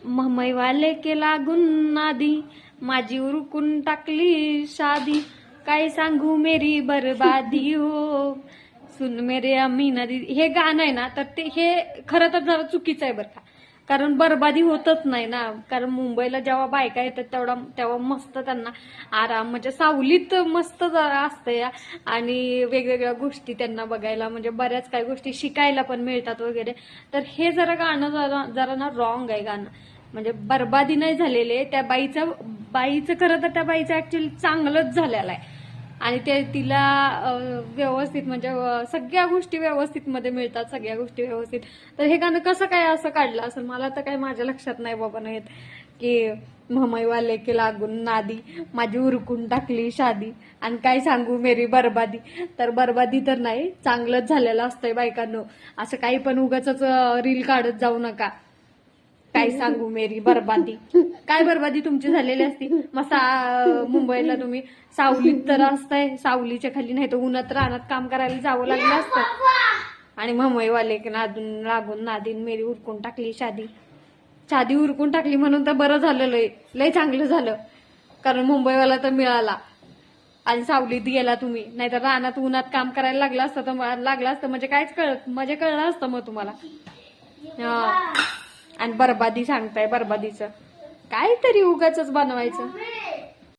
वाले के लागून नादी, माझी उरकून टाकली शादी, काय सांगू मेरी बरबादी हो, सुन मेरे अमीना दीदी. हे गाणं आहे ना, तर ते हे खरं तर जरा चुकीचं आहे बरं का. कारण बरबादी होतच नाही ना. कारण मुंबईला जेव्हा बायका येतात तेव्हा मस्त त्यांना आराम, म्हणजे सावलीत मस्त जरा असतं या, आणि वेगवेगळ्या गोष्टी त्यांना बघायला, म्हणजे बऱ्याच काही गोष्टी शिकायला पण मिळतात वगैरे. तर हे जरा गाणं जरा ना रॉंग आहे गाणं. म्हणजे बरबादी नाही झालेली आहे त्या बाईचं खरं तर त्या बाईचं ऍक्च्युअली चांगलंच झालेलं आहे. आणि ते तिला व्यवस्थित, म्हणजे सगळ्या गोष्टी व्यवस्थित मध्ये मिळतात, सगळ्या गोष्टी व्यवस्थित. तर हे गाणं कसं काय असं काढलं असेल, मला तर काय माझ्या लक्षात नाही बाबा नाही येत. की वाले के लागून नादी, माझी उरकून टाकली शादी, आणि काय सांगू मेरी बरबादी. तर बरबादी तर नाही, चांगलंच झालेलं असतंय बायकांनो. असं काही पण उगाच रील काढत जाऊ नका. काय सांगू मेरी बरबादी. काय बरबादी तुमची झालेली असती. मग मुंबईला तुम्ही सावलीत तर असताय, सावलीच्या खाली नाही तर उन्हात रानात काम करायला जावं लागलं असतं. आणि वाले की लागून नादीन मेरी उरकून टाकली शादी उरकून टाकली म्हणून तर बरं झालं, लय चांगलं झालं. कारण मुंबईवाला तर मिळाला आणि सावलीत गेला तुम्ही, नाहीतर रानात उन्हात काम करायला लागलं असतं म्हणजे कायच कळलं असतं मग तुम्हाला. आणि बरबादी सांगताय, बरबादीचं काहीतरी उगाच बनवायचं.